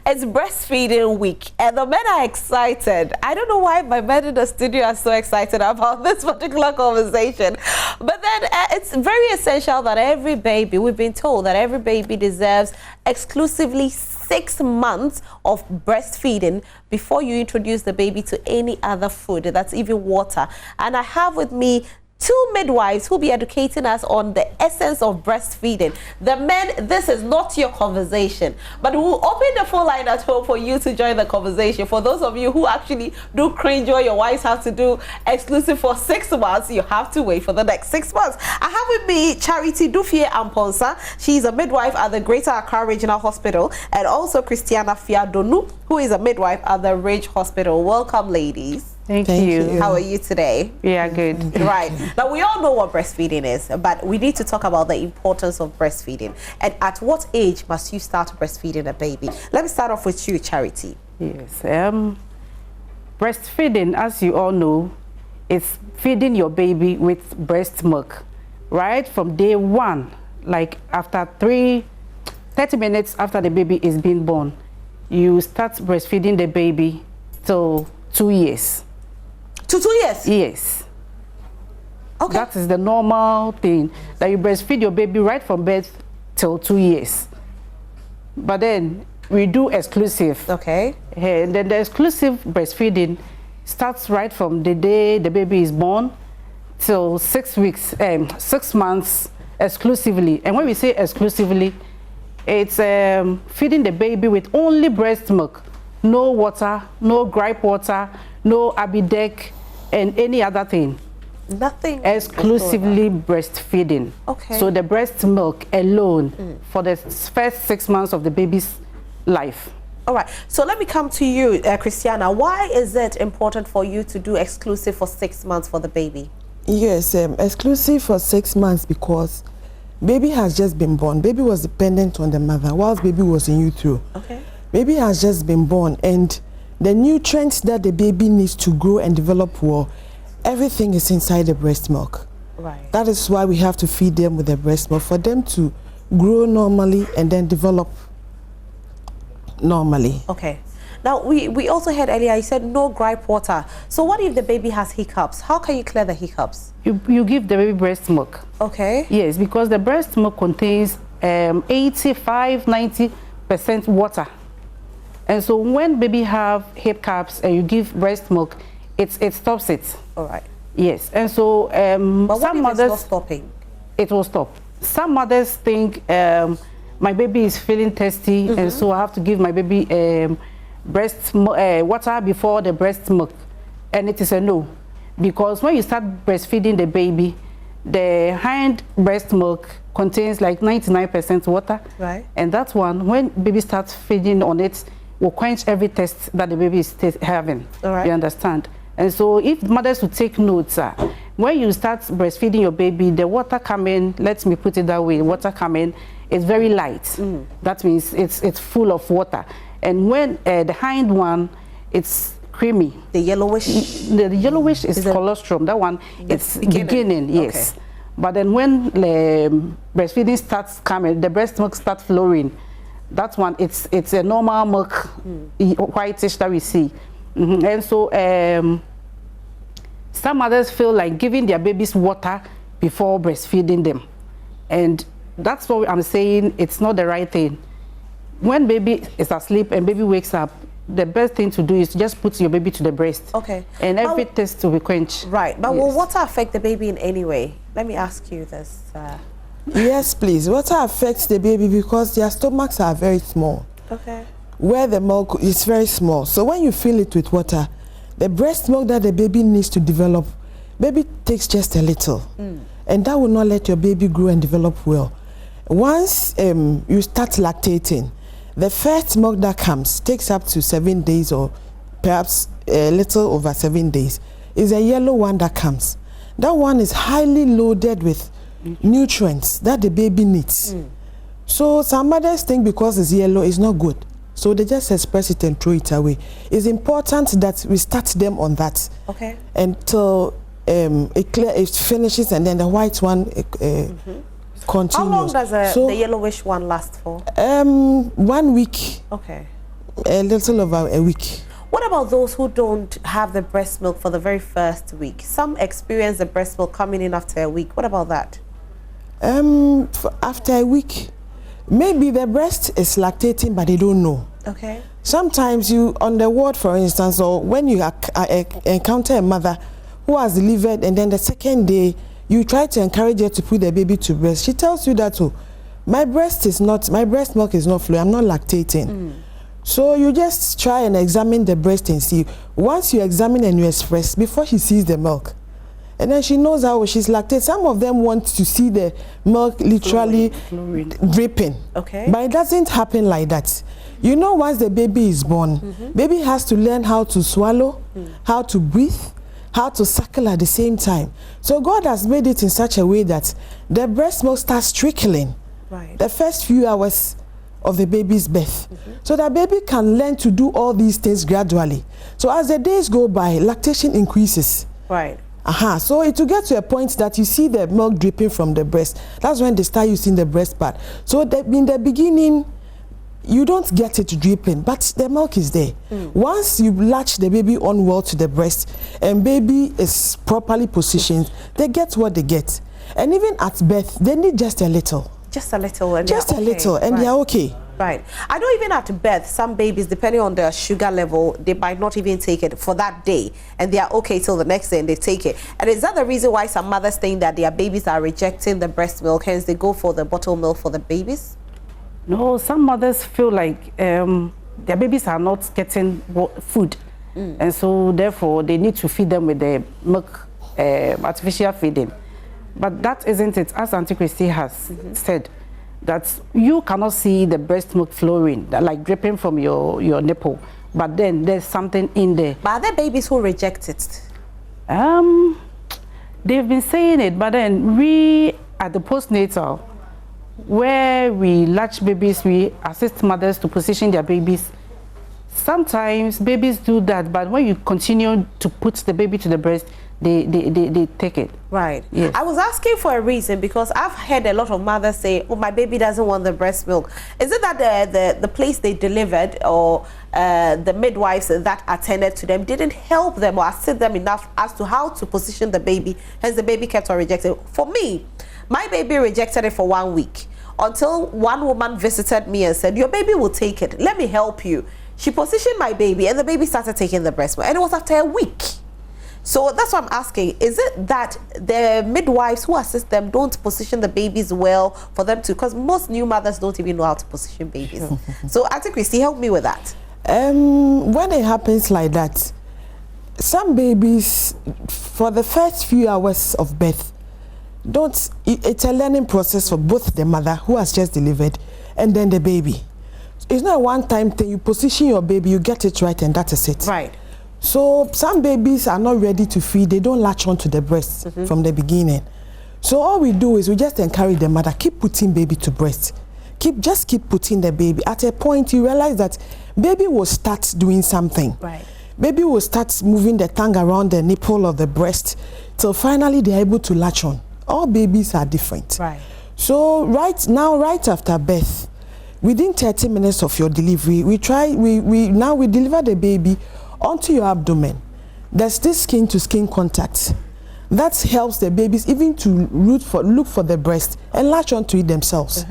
It's breastfeeding week and the men are excited. I don't know why my men in the studio are so excited about this particular conversation. But then it's very essential that every baby, we've been told that every baby deserves exclusively 6 months of breastfeeding before you introduce the baby to any other food, that's even water. And I have with me 2 midwives who'll be educating us on the essence of breastfeeding. The men, this is not your conversation, but we'll open the phone line at home for you to join the conversation. For those of you who actually do cringe or your wives have to do exclusive for 6 months, you have to wait for the next 6 months. I have with me Charity Dufie Amponsa. She's a midwife at the Greater Accra Regional Hospital, and also Christiana Fiadonu, who is a midwife at the Ridge Hospital. Welcome, ladies. Thank you. How are you today? Yeah, good. Right. Now, we all know what breastfeeding is, but we need to talk about the importance of breastfeeding. And at what age must you start breastfeeding a baby? Let me start off with you, Charity. Yes. Breastfeeding, as you all know, is feeding your baby with breast milk, right? From day 1, like after 30 minutes after the baby is being born, you start breastfeeding the baby till 2 years. To 2 years? Yes. Okay. That is the normal thing, that you breastfeed your baby right from birth till 2 years. But then we do exclusive. Okay. And then the exclusive breastfeeding starts right from the day the baby is born till 6 weeks, 6 months exclusively. And when we say exclusively, it's feeding the baby with only breast milk. No water, no gripe water, no abidec, and any other thing. Nothing. Exclusively breastfeeding. Okay. So the breast milk alone for the first 6 months of the baby's life. All right. So let me come to you, Christiana. Why is it important for you to do exclusive for 6 months for the baby? Yes, exclusive for 6 months because baby has just been born. Baby was dependent on the mother whilst baby was in utero. Okay. Baby has just been born, and the nutrients that the baby needs to grow and develop well, everything is inside the breast milk. Right. That is why we have to feed them with the breast milk for them to grow normally and then develop normally. Okay. Now, we also heard earlier, you said no gripe water. So what if the baby has hiccups? How can you clear the hiccups? You give the baby breast milk. Okay. Yes, because the breast milk contains 85–90% water. And so when baby have hiccups and you give breast milk, it stops it. All right. Yes. And so but some what if mothers, it's not stopping? It will stop. Some mothers think my baby is feeling thirsty, and so I have to give my baby breast water before the breast milk, and it is a no, because when you start breastfeeding the baby, the hind breast milk contains like 99% water, right? And that one, when baby starts feeding on it, will quench every thirst that the baby is having. All right. You understand? And so if mothers would take notes, when you start breastfeeding your baby, the water coming, let me put it that way, water coming is very light. That means it's full of water. And when the hind one, it's creamy. The yellowish? The yellowish is colostrum. That one, it's beginning, yes. Okay. But then when the breastfeeding starts coming, the breast milk starts flowing. That one, it's a normal milk, whitish that we see. And so some mothers feel like giving their babies water before breastfeeding them. And that's what I'm saying, it's not the right thing. When baby is asleep and baby wakes up, the best thing to do is just put your baby to the breast. Okay. And every thirst will be quenched. Right. But will water affect the baby in any way? Let me ask you this. Yes, please. Water affects the baby because their stomachs are very small. Okay. Where the milk is very small. So when you fill it with water, the breast milk that the baby needs to develop, baby takes just a little. And that will not let your baby grow and develop well. Once you start lactating, the first milk that comes takes up to 7 days or perhaps a little over 7 days. Is a yellow one that comes. That one is highly loaded with nutrients that the baby needs. So some mothers think because it's yellow, it's not good. So they just express it and throw it away. It's important that we start them on that. Okay. Until it finishes, and then the white one continues. How long does the yellowish one last for? 1 week. Okay. A little over a week. What about those who don't have the breast milk for the very first week? Some experience the breast milk coming in after a week. What about that? After a week, maybe the breast is lactating, but they don't know. Okay. Sometimes you, on the ward, for instance, or when you encounter a mother who has delivered, and then the second day, you try to encourage her to put the baby to breast. She tells you that, oh, my breast milk is not flowing, I'm not lactating. So you just try and examine the breast and see. Once you examine and you express, before she sees the milk, and then she knows how she's lactating. Some of them want to see the milk literally dripping. Okay. But it doesn't happen like that. You know, once the baby is born, baby has to learn how to swallow, how to breathe, how to suckle at the same time. So God has made it in such a way that the breast milk starts trickling the first few hours of the baby's birth. So that baby can learn to do all these things gradually. So as the days go by, lactation increases. Right. So it will get to a point that you see the milk dripping from the breast. That's when they start using the breast pad. So in the beginning, you don't get it dripping, but the milk is there. Once you latch the baby on well to the breast and baby is properly positioned, they get what they get. And even at birth, they need just a little. Just a little. And just a little, and they're okay. Right. I know even at birth, some babies, depending on their sugar level, they might not even take it for that day, and they are okay till the next day and they take it. And is that the reason why some mothers think that their babies are rejecting the breast milk, hence they go for the bottle milk for the babies? No, some mothers feel like their babies are not getting food, and so therefore they need to feed them with the milk, artificial feeding. But that isn't it, as Auntie Christy has said, that you cannot see the breast milk flowing, like dripping from your nipple, but then there's something in there. But are there babies who reject it? They've been saying it, but then we at the postnatal, where we latch babies, we assist mothers to position their babies. Sometimes babies do that, but when you continue to put the baby to the breast, they take it. Right. Yes. I was asking for a reason because I've heard a lot of mothers say, oh, my baby doesn't want the breast milk. Is it that the place they delivered or the midwives that attended to them didn't help them or assist them enough as to how to position the baby, hence the baby kept on rejecting? For me, my baby rejected it for 1 week until one woman visited me and said, your baby will take it, let me help you. She positioned my baby and the baby started taking the breast milk, and it was after a week. So that's what I'm asking. Is it that the midwives who assist them don't position the babies well for them to, because most new mothers don't even know how to position babies. So Auntie Christy, help me with that. When it happens like that, some babies, for the first few hours of birth, it's a learning process for both the mother who has just delivered and then the baby. It's not a one-time thing. You position your baby, you get it right, and that is it. Right. So some babies are not ready to feed. They don't latch onto the breast from the beginning. So all we do is we just encourage the mother, keep putting baby to breast. Just keep putting the baby. At a point, you realize that baby will start doing something. Right. Baby will start moving the tongue around the nipple of the breast till finally they're able to latch on. All babies are different. Right. So right after birth, within 30 minutes of your delivery, we deliver the baby onto your abdomen. There's this skin to skin contact that helps the babies even to look for the breast and latch onto it themselves.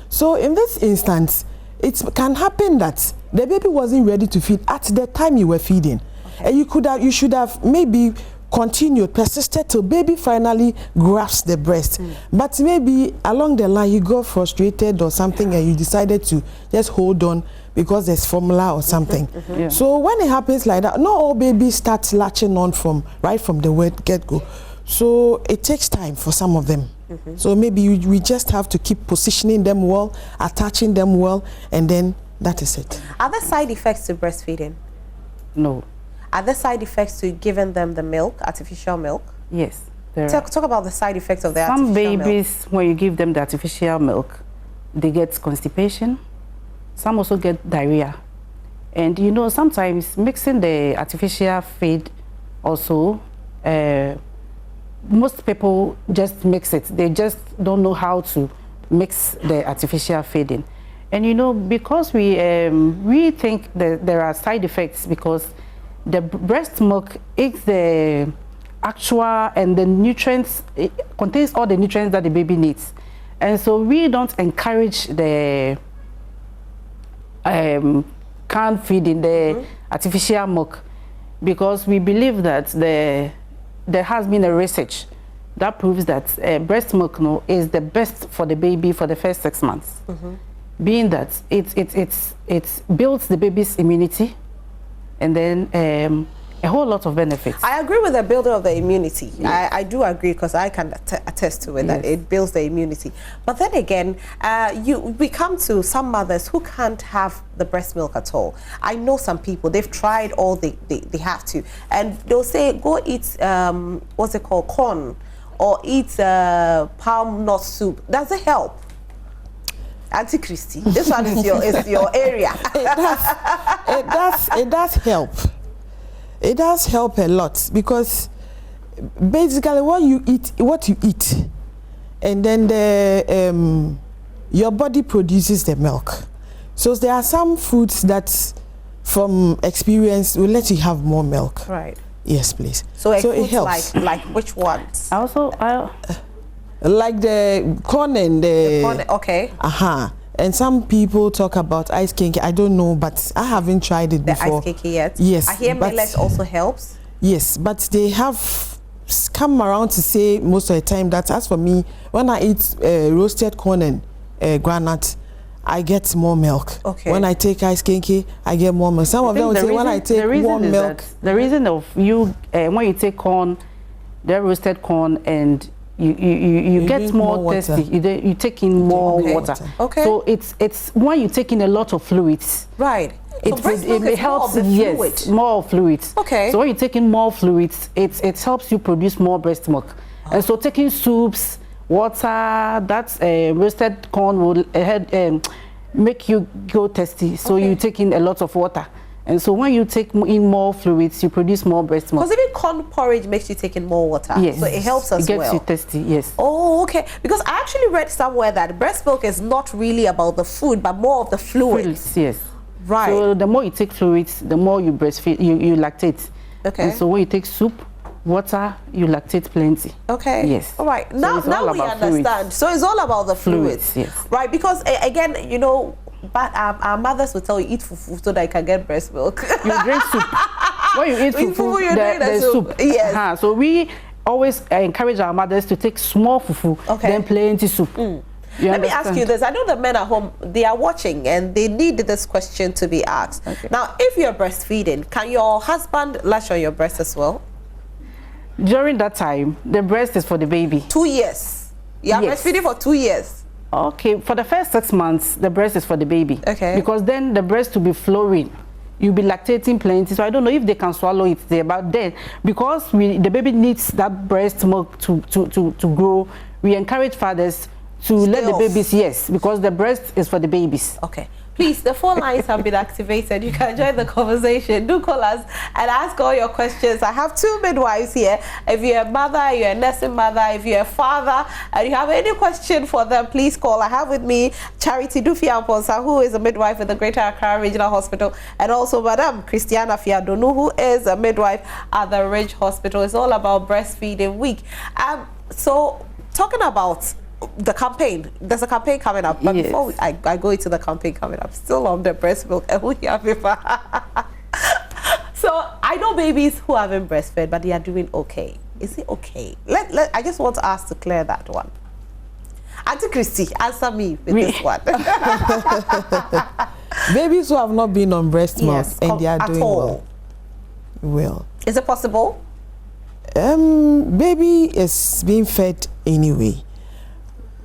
So in this instance, it can happen that the baby wasn't ready to feed at the time you were feeding, and you should have maybe continued, persisted till baby finally grasps the breast. But maybe along the line you got frustrated or something, and you decided to just hold on because there's formula or something. So when it happens like that, not all babies start latching on right from the word get-go. So it takes time for some of them. So maybe we just have to keep positioning them well, attaching them well, and then that is it. Are there side effects to breastfeeding? No. Are there side effects to giving them the milk, artificial milk? Yes. Talk about the side effects of the artificial milk. Some babies, when you give them the artificial milk, they get constipation. Some also get diarrhea. And you know, sometimes mixing the artificial feed also, most people just mix it. They just don't know how to mix the artificial feeding. And you know, because we think that there are side effects, because the breast milk is the actual, and the nutrients, it contains all the nutrients that the baby needs. And so we don't encourage the canned feeding, the artificial milk, because we believe that there has been a research that proves that breast milk is the best for the baby for the first 6 months, being that it builds the baby's immunity, and then a whole lot of benefits. I agree with the building of the immunity. Yes. I do agree, because I can attest to it, that it builds the immunity. But then again, we come to some mothers who can't have the breast milk at all. I know some people, they've tried all they have to, and they'll say, go eat, what's it called, corn, or eat palm nut soup. Does it help? Auntie Christy, this one is your area. It does help. It does help a lot, because basically what you eat, and then your body produces the milk. So there are some foods that, from experience, will let you have more milk. Right. Yes, please. So it helps. Like which ones? Like the corn and the corn, okay. And some people talk about ice cake. I don't know, but I haven't tried it before. The ice cake yet? Yes. I hear millet also helps. Yes, but they have come around to say most of the time that, as for me, when I eat roasted corn and granite, I get more milk. Okay. When I take ice cake, I get more milk. Some of them will say when I take warm milk. The reason of you, when you take corn, the roasted corn, and you get more thirsty. You take in more water. Okay. So it's when you take in a lot of fluids. Right. It helps. Yes, more fluids. Okay. So when you take in more fluids, it helps you produce more breast milk. And so taking soups, water, that's roasted corn will make you go thirsty. So you take in a lot of water. And so when you take in more fluids, you produce more breast milk. Because even corn porridge makes you take in more water. Yes. So it helps as well. It gets you thirsty, yes. Oh, okay. Because I actually read somewhere that breast milk is not really about the food, but more of the fluids. Yes. Right. So the more you take fluids, the more you breastfeed, you lactate. Okay. And so when you take soup, water, you lactate plenty. Okay. Yes. All right. So now we understand. Fluids. So it's all about the fluids. Yes. Right. Because again, you know, but our mothers will tell you eat fufu so that you can get breast milk. You drink soup. When you eat fufu, there's soup. Yes. So we always encourage our mothers to take small fufu, then plenty soup. Let me ask you this. I know the men at home, they are watching and they need this question to be asked. Okay. Now, if you're breastfeeding, can your husband latch on your breast as well? During that time, the breast is for the baby. 2 years. You are breastfeeding for 2 years. Okay, for the first 6 months, the breast is for the baby. Okay. Because then the breast will be flowing. You'll be lactating plenty. So I don't know if they can swallow it there, but then because the baby needs that breast milk to grow, we encourage fathers to let the babies, yes, because the breast is for the babies. Okay. Please, the phone lines have been activated. You can join the conversation. Do call us and ask all your questions. I have 2 midwives here. If you're a mother, you're a nursing mother, if you're a father, and you have any question for them, please call. I have with me Charity Dufia-Amponsa, who is a midwife in the Greater Accra Regional Hospital, and also Madam Christiana Fiadonu, who is a midwife at the Ridge Hospital. It's all about Breastfeeding Week. So, talking about the campaign, there's a campaign coming up, but before I go into the campaign coming up, still on the breast milk, and we have so I know babies who haven't breastfed, but they are doing okay. Is it okay? I just want us to clear that one. Auntie Christy, answer me with this one. Babies who have not been on breast milk and they are doing well. Is it possible? Baby is being fed anyway.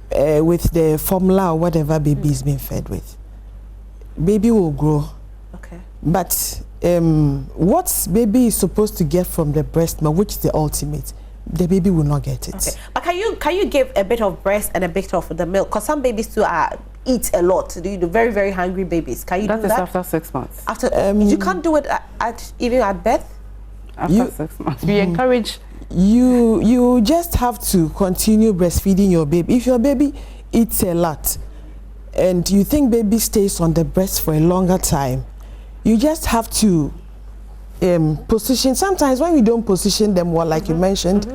With the formula or whatever baby is being fed with, baby will grow. Okay. But what baby is supposed to get from the breast milk, which is the ultimate, the baby will not get it. Okay. But can you give a bit of breast and a bit of the milk? Because some babies too are eat a lot, the very, very hungry babies. Can you do that? That is after 6 months. After you can't do it even at birth? After 6 months. We encourage... You just have to continue breastfeeding your baby. If your baby eats a lot and you think baby stays on the breast for a longer time, you just have to position. Sometimes when we don't position them well, like you mentioned,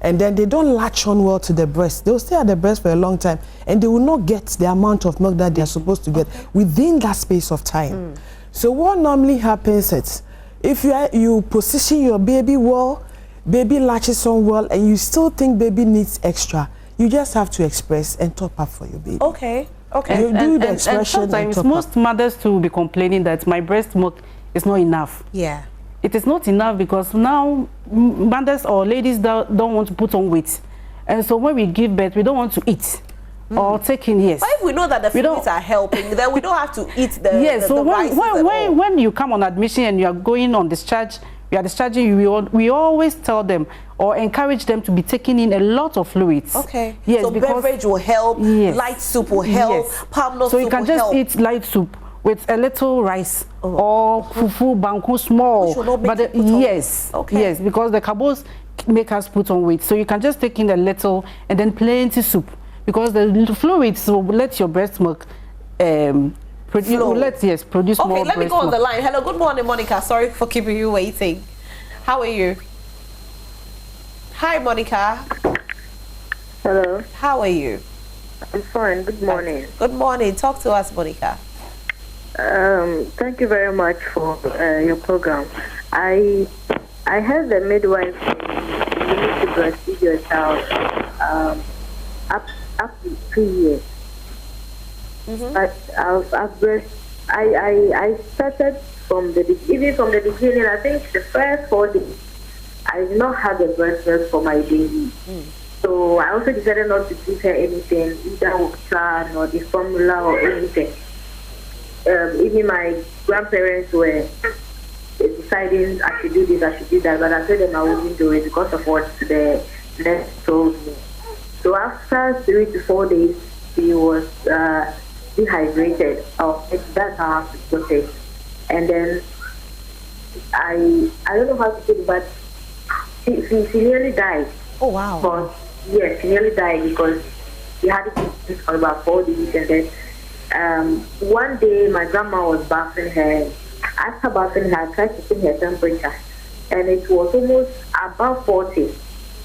and then they don't latch on well to the breast, they'll stay at the breast for a long time and they will not get the amount of milk that they're supposed to get within that space of time. So what normally happens is, if you position your baby well, baby latches on well, and you still think baby needs extra, you just have to express and top up for your baby. Okay. You do the expression and sometimes most mothers too will be complaining that my breast milk is not enough. Yeah. It is not enough because now mothers or ladies don't want to put on weight. And so when we give birth, we don't want to eat or take in, yes. But if we know that the fluids are helping, then we don't have to eat the yes, so the when you come on admission and you are going on discharge, we are discharging you, we always tell them or encourage them to be taking in a lot lot of fluids. Okay. Yes, so beverage will help, light soup will help, palm nut soup will help. So you can just eat light soup with a little rice or fufu, banku, small. Which will not make you put on yes, weight. Okay. Yes, because the carbs make us put on weight. So you can just take in a little and then plenty soup, because the fluids will let your breast milk produce more breast milk. Okay, let me go on the line. Hello, good morning, Monica. Sorry for keeping you waiting. How are you? Hi, Monica. Hello. How are you? I'm fine. Good morning. Good morning. Talk to us, Monica. Thank you very much for your program. I heard the midwife say you need to breastfeed your child up to 2 years. But I started from the beginning. I think the first 4 days I did not have the breast milk for my baby. So I also decided not to give her anything, either water or the formula or anything. Even my grandparents were deciding I should do this, I should do that, but I told them I wouldn't do it because of what the nurse told me. So after 3 to 4 days, she was dehydrated. That's how I have to put it. And then I don't know how to put it, but she nearly died. Oh wow! But yes, she nearly died because she had it for about 4 days, and then one day my grandma was bathing her. After bathing her, I tried to see her temperature, and it was almost above 40.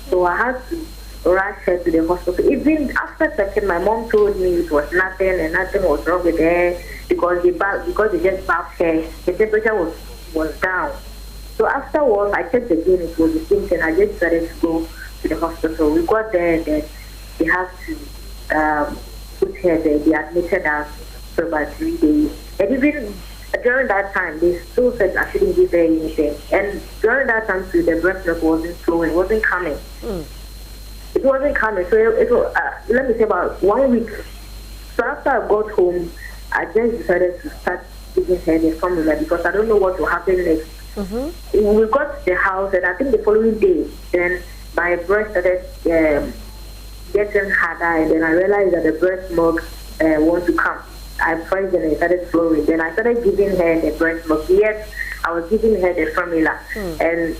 So I had to rush her to the hospital. Even after checking, my mom told me it was nothing and nothing was wrong with her because they just bathed her. The temperature was down. So afterwards, I checked again. It was the same thing. I just decided to go to the hospital. We got there, and then they had to put her there. They admitted us for about 3 days. And even during that time, they still said I shouldn't give her anything. And during that time, too, the breast milk wasn't flowing, wasn't coming. It wasn't coming. So it was, let me say about 1 week. So after I got home, I just decided to start giving her the formula because I don't know what will happen next. We got to the house, and I think the following day, then my breast started getting harder, and then I realized that the breast milk wants to come. I pressed and it started flowing. Then I started giving her the breast milk. Yes, I was giving her the formula, and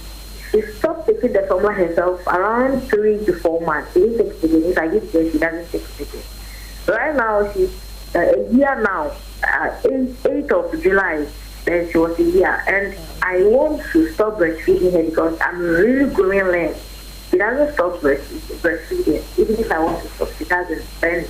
she stopped taking the formula herself around 3 to 4 months. She didn't take it again. If I give her, she doesn't take it again. Right now, she's a year now, 8th of July, then she was a year. And I want to stop breastfeeding her because I'm really growing less. She doesn't stop breastfeeding. Even if I want to stop, she doesn't. And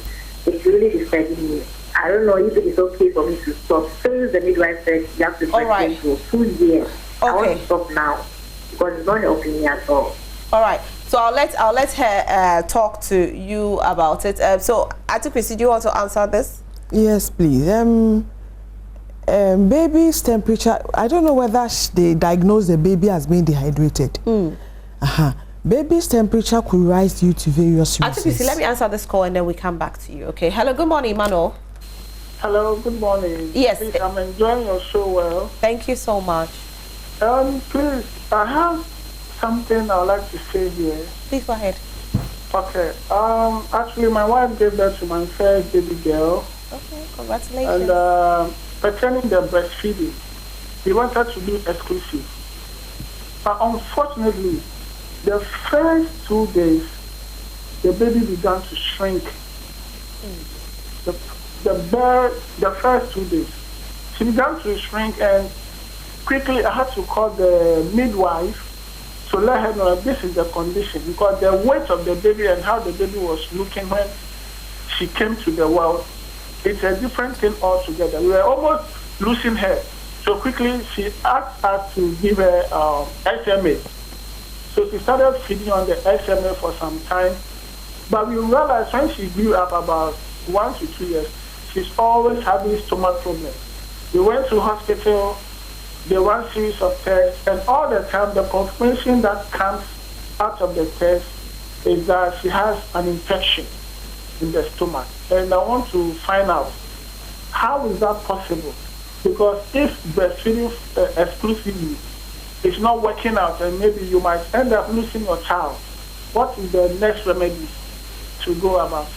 it's really disturbing me. I don't know if it is okay for me to stop. Since the midwife said you have to breastfeed for 2 years. I want to stop now because it's not helping me at all. All right. So I'll let her talk to you about it. So Atukwesi, do you want to answer this? Yes, please. Baby's temperature, I don't know whether they diagnose the baby as being dehydrated. Baby's temperature could rise due to various reasons. Atukwesi, let me answer this call and then we come back to you. Okay. Hello, good morning, Emmanuel. Hello, good morning. Yes. Please, I'm enjoying your show well. Thank you so much. Please, I have something I would like to say here. Please go ahead. Okay. Actually, my wife gave birth to my first baby girl Okay, congratulations. And pertaining the breastfeeding, we wanted to do exclusive. But unfortunately, the first 2 days, the baby began to shrink. The first 2 days, she began to shrink, and quickly I had to call the midwife to let her know that this is the condition, because the weight of the baby and how the baby was looking when she came to the world, it's a different thing altogether. We were almost losing her. So quickly she asked us to give her SMA. So she started feeding on the SMA for some time. But we realized when she grew up about 1 to 2 years, she's always having stomach problems. We went to hospital, they ran series of tests, and all the time the confirmation that comes out of the test is that she has an infection in the stomach. And I want to find out, how is that possible? Because if breastfeeding exclusively is not working out, and maybe you might end up losing your child, what is the next remedy to go about?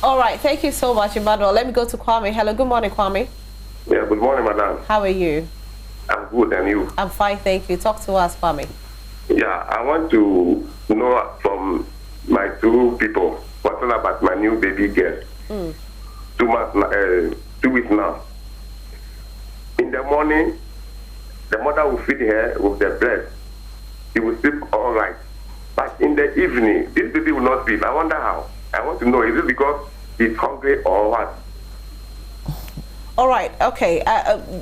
All right, thank you so much, Emmanuel. Let me go to Kwame. Hello, good morning, Kwame. Yeah, good morning, madam. How are you? I'm good, and you? I'm fine, thank you. Talk to us, Kwame. Yeah, I want to know from my 2 people what's about my new baby girl. 2 weeks now. In the morning, the mother will feed her with the breast. She will sleep all right. But in the evening, this baby will not sleep. I wonder how. I want to know, is it because he's hungry or what? All right, okay.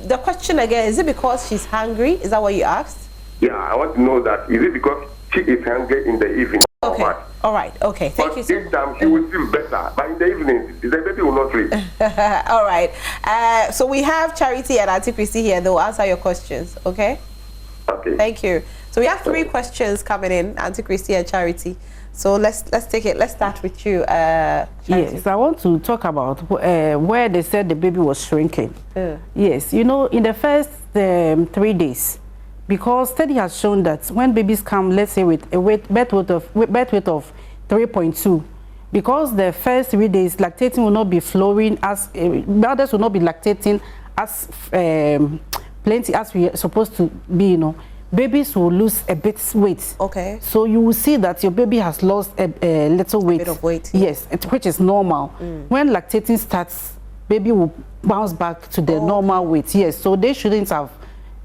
The question again, is it because she's hungry? Is that what you asked? Yeah, I want to know that. Is it because she is hungry in the evening okay. or what? All right, okay. Thank you so much. This time she will feel better, but in the evening, the baby will not sleep. All right. So we have Charity and Auntie Christy here. They'll answer your questions, okay? Okay. Thank you. So we have 3 questions coming in, Auntie Christy and Charity. So let's take it. Let's start with you, Charity. Yes, I want to talk about where they said the baby was shrinking. Yes, you know, in the first 3 days, because study has shown that when babies come, let's say with a birth weight of 3.2, because the first 3 days lactating will not be flowing as mothers will not be lactating as plenty as we are supposed to be, you know. Babies will lose a bit weight. Okay. So you will see that your baby has lost a little weight. A bit of weight. Yes, which is normal. When lactating starts, baby will bounce back to the normal weight. Yes, so they shouldn't have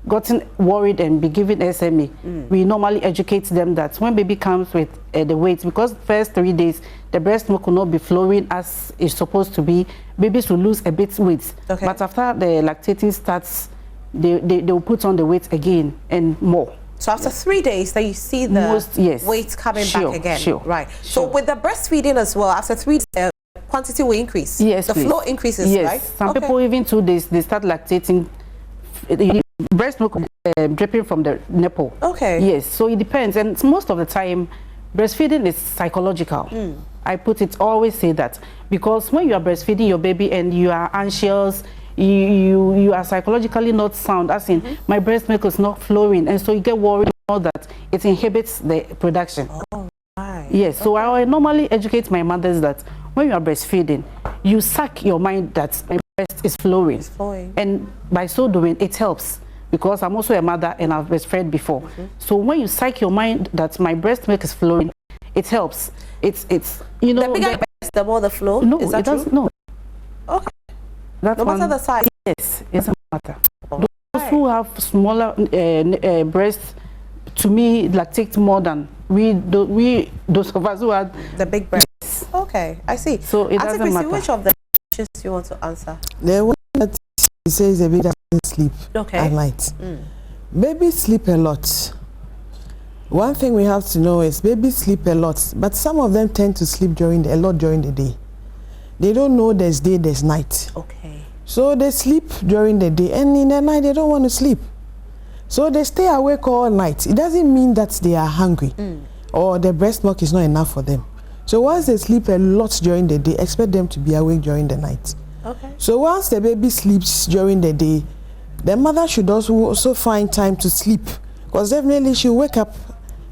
gotten worried and be given SMA. We normally educate them that when baby comes with the weight, because first 3 days the breast milk will not be flowing as it's supposed to be, babies will lose a bit weight. Okay. But after the lactating starts, they will put on the weight again and more. So after 3 days, that you see the weight coming back again. Right. So with the breastfeeding as well, after 3 days, the quantity will increase. Yes, the flow increases. Yes. Right. Some people even 2 days they start lactating. Breast milk dripping from the nipple. Okay. Yes. So it depends, and most of the time, breastfeeding is psychological. I always say that, because when you are breastfeeding your baby and you are anxious, you are psychologically not sound, as in my breast milk is not flowing, and so you get worried about that it inhibits the production. Oh, right. Yes. So I normally educate my mothers that when you are breastfeeding, you sack your mind that my breast is flowing. It's flowing. And by so doing, it helps, because I'm also a mother and I've breastfed before. So when you psych your mind that my breast milk is flowing, it helps. It's you know, the bigger breast, the more the flow. No, is that it doesn't. True? No. Okay. That's no matter the size. Yes, it doesn't matter. Those who have smaller breasts, to me, lactate more than those of us who had the big breasts. Okay, I see. So it doesn't matter. Which of the questions you want to answer? The one that says the baby doesn't sleep at night. Babies sleep a lot. One thing we have to know is babies sleep a lot, but some of them tend to sleep a lot during the day. They don't know there's day, there's night. Okay. So they sleep during the day, and in the night they don't want to sleep. So they stay awake all night. It doesn't mean that they are hungry or the breast milk is not enough for them. So once they sleep a lot during the day, expect them to be awake during the night. Okay. So once the baby sleeps during the day, the mother should also find time to sleep, because definitely she'll wake up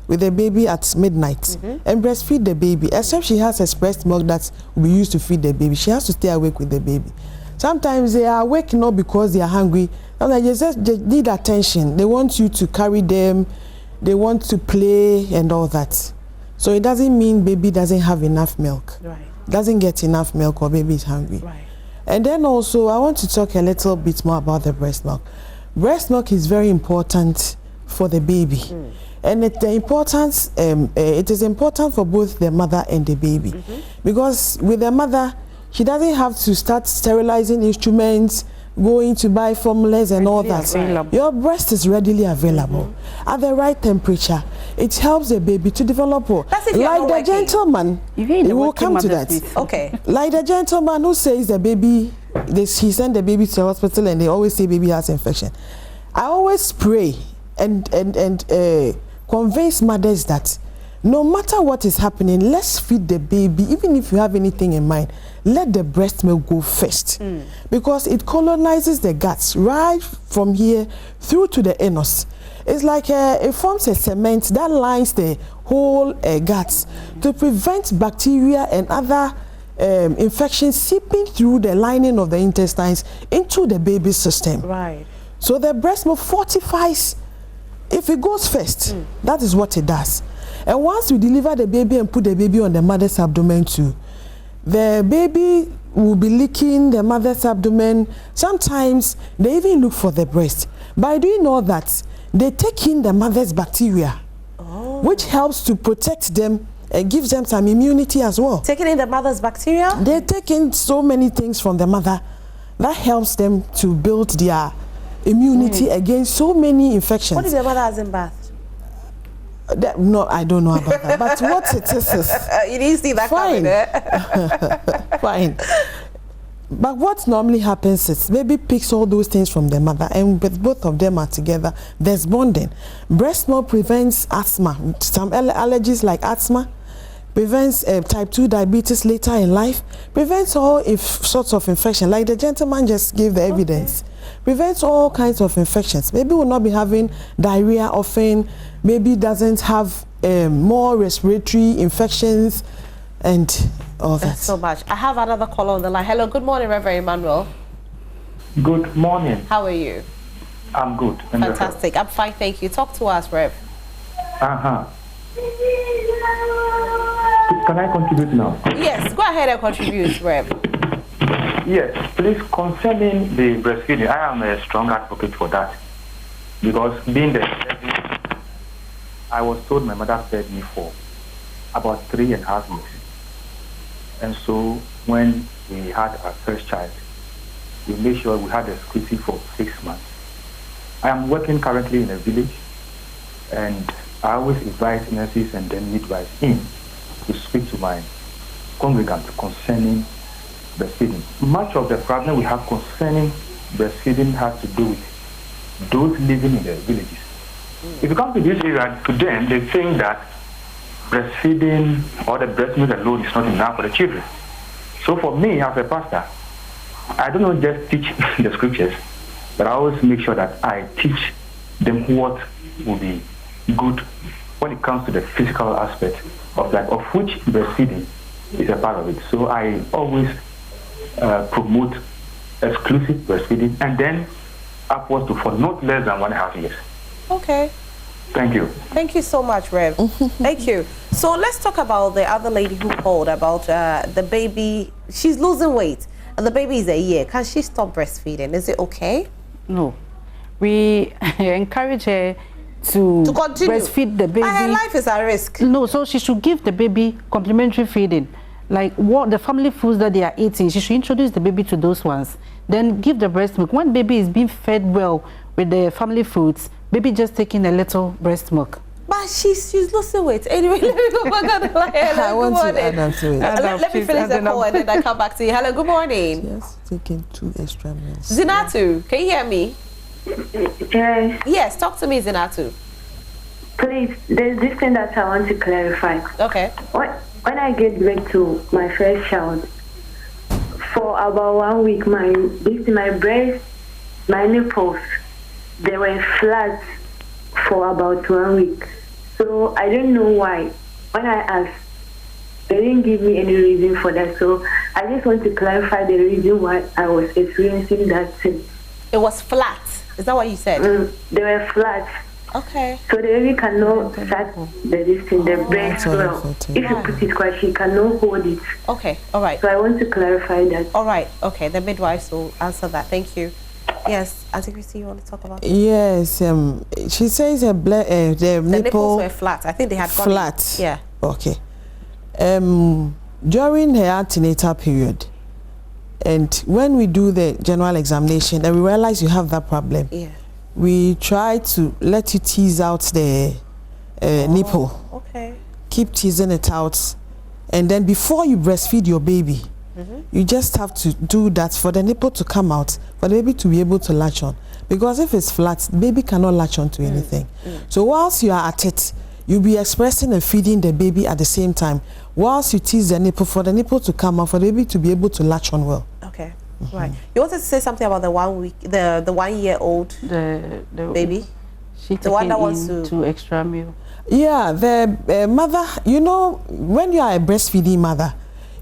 with the baby at midnight and breastfeed the baby, except she has expressed milk that will be used to feed the baby. She has to stay awake with the baby. Sometimes they are awake not because they are hungry. Sometimes they need attention. They want you to carry them. They want to play and all that. So it doesn't mean baby doesn't have enough milk. Right. Doesn't get enough milk or baby is hungry. Right. And then also I want to talk a little bit more about the breast milk. Breast milk is very important for the baby. And it is important for both the mother and the baby. Because with the mother, she doesn't have to start sterilizing instruments, going to buy formulas and all that. Your breast is readily available at the right temperature. It helps the baby to develop. That's if you're like not the working. gentleman, we will come to that. Okay. Like the gentleman who says the baby, he sent the baby to the hospital and they always say baby has infection. I always pray and convince mothers that no matter what is happening, let's feed the baby. Even if you have anything in mind, let the breast milk go first, because it colonizes the guts right from here through to the anus. It's like it forms a cement that lines the whole guts to prevent bacteria and other infections seeping through the lining of the intestines into the baby's system. Right. So the breast milk fortifies. If it goes first, that is what it does. And once you deliver the baby and put the baby on the mother's abdomen too, the baby will be licking the mother's abdomen. Sometimes they even look for the breast. By doing all that, they take in the mother's bacteria, which helps to protect them and gives them some immunity as well. Taking in the mother's bacteria? They take in so many things from the mother that helps them to build their immunity against so many infections. What if the mother hasn't bathed? No, I don't know about that. But what it is you didn't see that fine. coming, Fine. But what normally happens is baby picks all those things from the mother, and with both of them are together, there's bonding. Breast milk prevents asthma, some allergies like asthma, prevents type 2 diabetes later in life, prevents all sorts of infection, like the gentleman just gave the evidence. Prevents all kinds of infections. Baby will not be having diarrhea often. Baby doesn't have more respiratory infections and all that. Thanks so much. I have another caller on the line. Hello, good morning, Reverend Emmanuel. Good morning. How are you? I'm good. And fantastic. I'm fine, thank you. Talk to us, Rev. Can I contribute now? Yes, go ahead and contribute, Rev. Yes, please, concerning the breastfeeding, I am a strong advocate for that. Because being the I was told my mother fed me for about 3.5 years. And so when we had our first child, we made sure we had exclusive for 6 months. I am working currently in a village, and I always invite nurses and then midwives in to speak to my congregants concerning breastfeeding. Much of the problem we have concerning breastfeeding has to do with those living in the villages. If you come to this area, to them, they think that breastfeeding or the breast milk alone is not enough for the children. So for me, as a pastor, I don't know just teach the scriptures, but I always make sure that I teach them what will be good when it comes to the physical aspect of that, of which breastfeeding is a part of it. So I always promote exclusive breastfeeding, and then upwards to for not less than 1.5 years. Okay. Thank you. Thank you so much, Rev. Thank you. So let's talk about the other lady who called about the baby. She's losing weight, and the baby is a year. Can she stop breastfeeding? Is it okay? No. We encourage her to continue breastfeed the baby. Her life is at risk. No, so she should give the baby complementary feeding. Like what the family foods that they are eating, she should introduce the baby to those ones. Then give the breast milk. When baby is being fed well with the family foods, baby just taking a little breast milk. But she's losing weight. Anyway, let me go back on the line. I want to add on to it. Let me finish the call and then I come back to you. Hello, good morning. Yes, taking 2 extra minutes. Zinatu, can you hear me? Yes. Yes, talk to me, Zinatu. Please, there's this thing that I want to clarify. Okay. When I gave birth to my first child, for about 1 week, my breast, my nipples, they were flat for about 1 week. So I don't know why. When I asked, they didn't give me any reason for that. So I just want to clarify the reason why I was experiencing that thing. It was flat. Is that what you said? They were flat. Okay. So the baby cannot suck the breast well. If you put it quiet, she cannot hold it. Okay, all right. So I want to clarify that. All right, okay. The midwives will answer that. Thank you. Yes, I think Christy, you want to talk about it? Yes, she says the nipples were flat. I think they had flat. Yeah. Okay. During her antenatal period, and when we do the general examination, and we realize you have that problem. Yeah. We try to let you tease out the nipple. Okay. Keep teasing it out, and then before you breastfeed your baby, you just have to do that for the nipple to come out, for the baby to be able to latch on. Because if it's flat, the baby cannot latch on to anything. So whilst you are at it, you'll be expressing and feeding the baby at the same time. Whilst you tease the nipple, for the nipple to come out, for the baby to be able to latch on well. Okay. Right. You wanted to say something about the 1 week, the 1 year old the baby? The one that wants to extra meal. Yeah, the mother, you know, when you are a breastfeeding mother,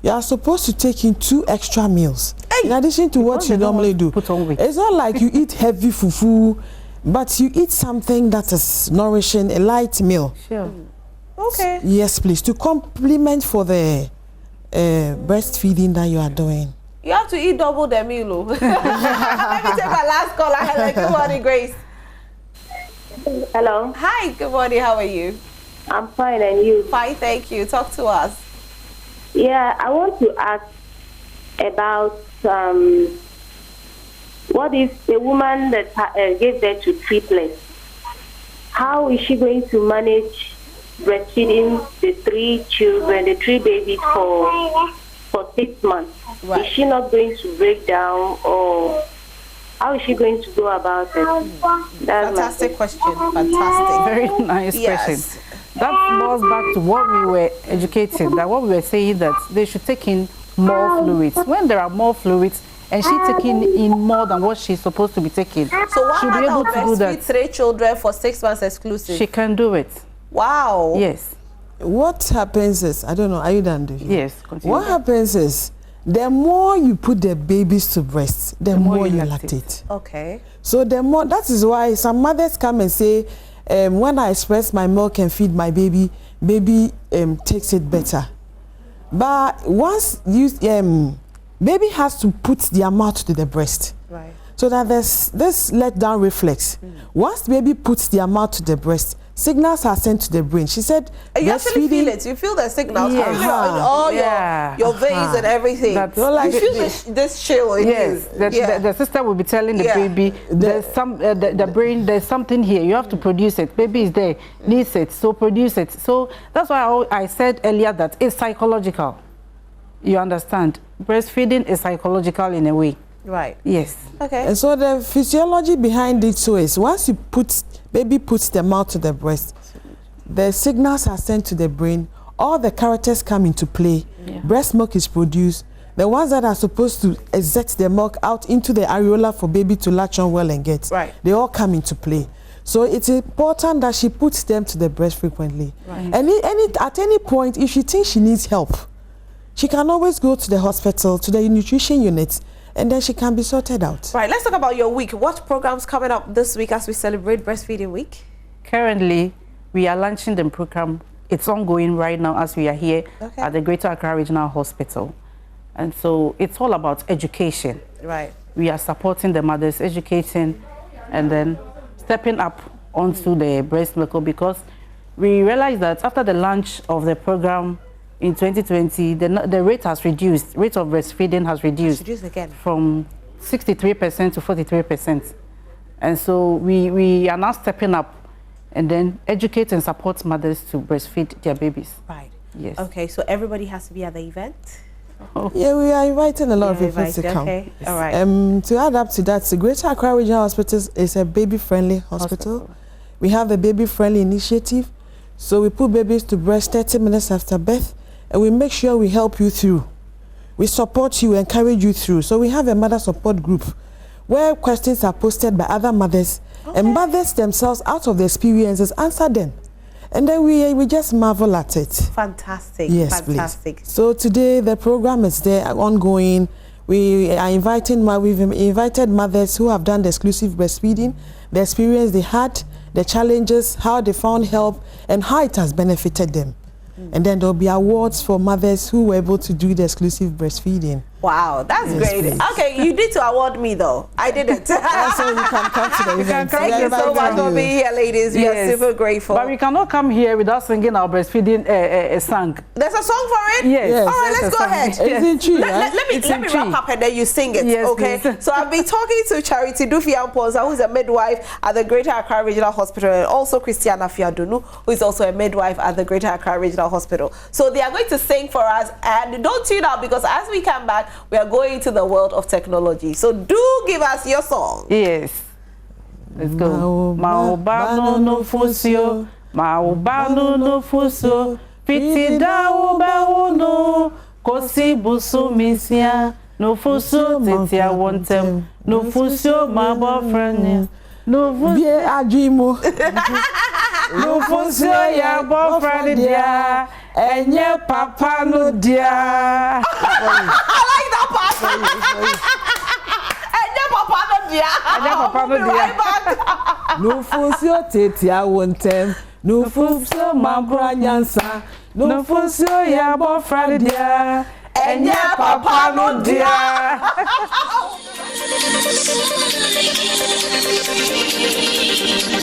you are supposed to take in 2 extra meals. In addition to what you normally do. Put on weight. It's not like you eat heavy fufu, but you eat something that is nourishing, a light meal. Sure. Okay. Yes, please, to complement for the breastfeeding that you are doing. You have to eat double the meal. Let me take my last call. Good morning, Grace. Hello. Hi, good morning. How are you? I'm fine, and you? Fine, thank you. Talk to us. Yeah, I want to ask about what if a woman that gave birth to triplets? How is she going to manage breastfeeding the 3 children, the 3 babies for 6 months? Right. Is she not going to break down, or how is she going to go about it? Fantastic question. Fantastic. Very nice question. That goes back to what we were educating, that what we were saying, that they should take in more fluids. When there are more fluids and she's taking in more than what she's supposed to be taking, So one she'll be able to do that. 3 children for 6 months exclusive. She can do it. Wow. Yes. What happens is, I don't know, are you done? Yes, continue. What happens is, the more you put the babies to breast, the more you lactate. Okay. So the more, that is why some mothers come and say, when I express my milk and feed my baby, baby takes it better. But once you, baby has to put their mouth to the breast. Right. So that there's this let down reflex. Once baby puts their mouth to the breast, signals are sent to the brain. She said, you actually feel it. You feel the signals in all your veins and everything. That's like you feel this chill in yes, you. The sister will be telling the baby, there's some the brain, there's something here. You have to produce it. Baby is there, needs it, so produce it. So that's why I said earlier that it's psychological. You understand? Breastfeeding is psychological in a way. Right. Yes. Okay. And so the physiology behind it so is once you baby puts the mouth to the breast, the signals are sent to the brain, all the characters come into play, breast milk is produced, the ones that are supposed to exert the milk out into the areola for baby to latch on well and get, they all come into play. So it's important that she puts them to the breast frequently. Right. And at any point, if she thinks she needs help, she can always go to the hospital, to the nutrition unit, and then she can be sorted out. Right, let's talk about your week. What programs coming up this week as we celebrate Breastfeeding Week? Currently, we are launching the program. It's ongoing right now as we are here at the Greater Accra Regional Hospital. And so it's all about education. Right. We are supporting the mothers, educating, and then stepping up onto the breast milk, because we realized that after the launch of the program in 2020, the rate has reduced. Rate of breastfeeding has reduced again from 63% to 43%. And so we are now stepping up and then educate and support mothers to breastfeed their babies. Right. Yes. Okay, so everybody has to be at the event? Yeah, we are inviting a lot of people to come. Okay, all right. To add up to that, the Greater Accra Regional Hospital is a baby-friendly hospital. We have a baby-friendly initiative. So we put babies to breast 30 minutes after birth, and we make sure we help you through. We support you, encourage you through. So we have a mother support group where questions are posted by other mothers, and mothers themselves, out of their experiences, answer them. And then we just marvel at it. Fantastic. Yes, fantastic. Please. So today the program is there ongoing. We've invited mothers who have done the exclusive breastfeeding, the experience they had, the challenges, how they found help, and how it has benefited them. And then there'll be awards for mothers who were able to do the exclusive breastfeeding. Wow, that's great. Please. Okay, you need to award me though. I didn't. So you can come to the event. Thank you so much for being here, ladies. We are super grateful. But we cannot come here without singing our breastfeeding song. There's a song for it? Yes. All right, let's go ahead. It's in tree, right? Let me wrap up and then you sing it, yes, okay? please. So I've been talking to Charity Dufiamposa, who is a midwife at the Greater Accra Regional Hospital, and also Christiana Fiadunu, who is also a midwife at the Greater Accra Regional Hospital. So they are going to sing for us, and don't tune out because as we come back, we are going to the world of technology. So do give us your song. Yes. Let's go. Maubano no fusio, maubano no fusio, pitida ubaono, kosi busu misia, no fusio tetia wontem, no fusio my boyfriend, no fusio ajimo, no fusio ya boyfriend dia, enye papa no dia. I like that part. No fusio tetia wontem, no fusio mambra nyansa, no fusio ya boyfriend dia, enye papa no dia.